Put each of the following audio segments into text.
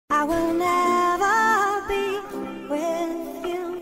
I will never be with you.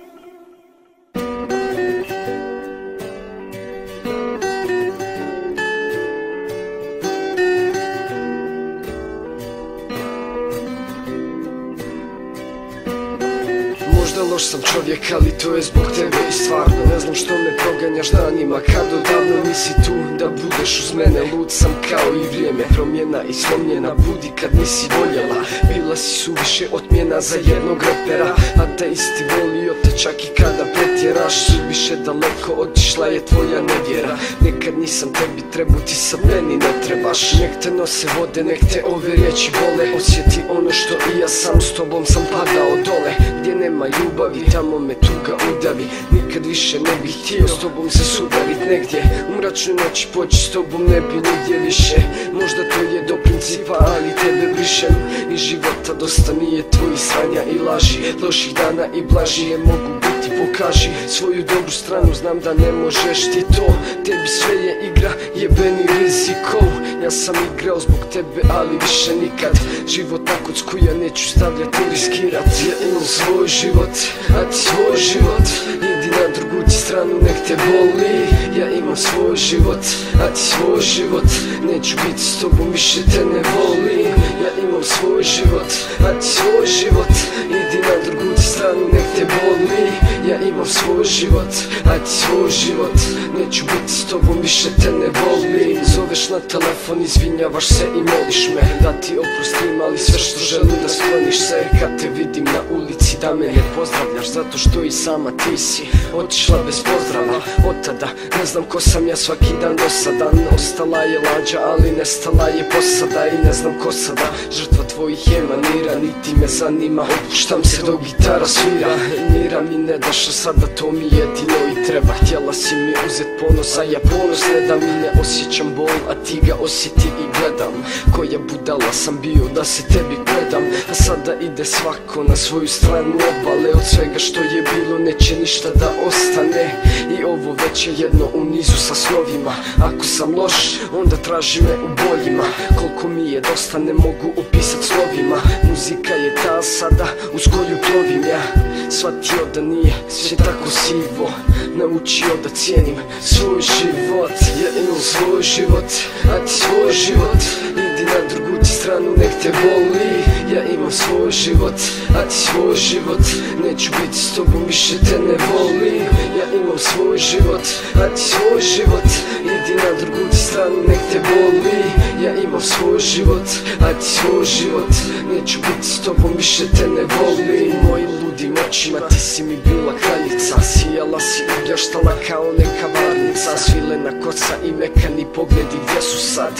Možda loš sam čovjek, ali to je zbog tebe i stvarno ne znam što me proganjaš danima kad odavno nisi tu da budeš uz mene. Lud sam kao i vrijeme, promjena i slomljena budi kad nisi voljela. Bila si suviše otmjena za jednog repera, a te isti volio te čak i kada pretjeraš. Suviše daleko otišla je tvoja nevjera. Nekad nisam tebi trebao, ti sad meni ne trebaš. Nek te nose vode, nek te ove riječi bole. Osjeti ono što i ja sam, s tobom sam padao dole. Gdje nema ljubavi, tamo me tuga udavi. Nikad više ne bih htio s tobom se sudarit negdje. U mračnoj noći poći s tobom ne bi nigdje više. Možda to je do principa, ali tebe brišem iz života. Dosta mi je tvojih sranja i laži, loših dana i blažije mogu biti. Pokaži svoju dobru stranu, znam da ne možeš ti to. Tebi sve je igra, jebeni rizikov. Ja sam igrao zbog tebe, ali više nikad. Život na kocku ja neću stavljati i riskirat. Ja imam svoj život, a ti svoj život. Idi na drugu ti stranu, nek te boli. Ja imam svoj život, a ti svoj život. Neću biti s tobom, više te ne volim. Ja imam svoj život, a ti svoj život. Idi na drugu ti stranu, nek te boli. Ja imam svoj život, a ti svoj život. Neću biti s tobom, više te ne volim. Zoveš na telefon, izvinjavaš se i moliš me da ti oprostim, ali sve što želim da skloniš se. Kad te vidim na ulici da me ne pozdravljaš, zato što i sama ti si otišla bez pozdrava. Od tada ne znam ko sam ja, svaki dan dosadan. Ostala je lađa, ali nestala je posada. I ne znam ko sada, žrtva tvojih je manira. Niti me zanima, opuštam se dok gitara svira. Mira mi ne daš, a sada to mi jedino i treba. Htjela si mi uzet ponos, a ja ponos ne dam. I ne osjećam bol, a ti ga osjeti i gledam. Koja budala sam bio da se tebi gledam, a sada ide svako na svoju stranu obale. Od svega što je bilo neće ništa da ostane. I ovo već je jedno u nizu sa snovima. Ako sam loš, onda traži me u boljima. Koliko mi je dosta ne mogu opisat slovima. Muzika je ta sada uz koju plovim ja. Shvatio da nije sve tako sivo, naučio da cijenim svoj život. Ja imam svoj život, a ti svoj život. Idi na drugu ti stranu, nek te boli. Ja imam svoj život, a ti svoj život. Neću biti s tobom, više te ne volim. Ja imam svoj život, a ti svoj život. Idi na drugu ti stranu, nek te boli. Ja imam svoj život, a ti svoj život. Neću biti s tobom, više te ne volim. Mojim ludim očima ti si mi bila kraljica. Sijala si i bljaštala kao neka varnica. Svilena kosa i mekani pogledi, gdje su sad?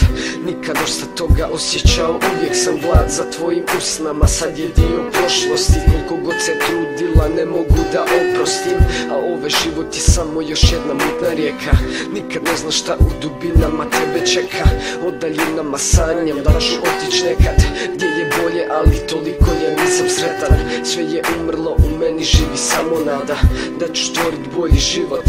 Nikad dosta toga osjećao, uvijek sam glad za tvojim usnama. Sad je dio prošlosti, koliko god se trudila ne mogu da oprostim. A ovaj život je samo još jedna mutna rijeka. Nikad ne znaš šta u dubinama tebe čeka. O daljinama sanjam da ću otić nekad gdje je bolje, ali toliko ja nisam sretan. Sve je umrlo u meni, živi samo nada da ću stvorit bolji život.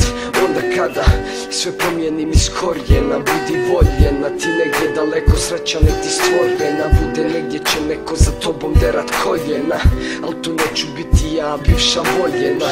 Onda kada sve promijenim iz korijena, budi voljena. Ti negdje daleko, sreća nek ti stvorena bude. Negdje će neko za tobom derat koljena, al tu neću biti ja, bivša voljena.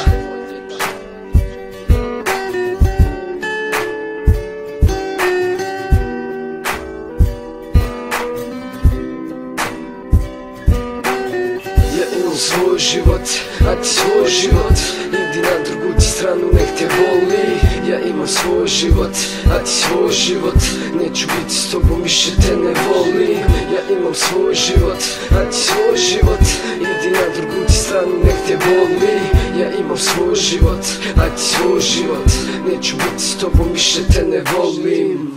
Svoj život, a ti svoj život. Idi na drugu ti stranu, nek te boli. Ja imam svoj život, a ti svoj život. Neću biti s tobom, više te ne volim. Ja imam svoj život, a ti svoj život. Idi na drugu ti stranu, nek te boli. Ja imam svoj život, a ti svoj život. Neću biti s tobom, više te ne volim.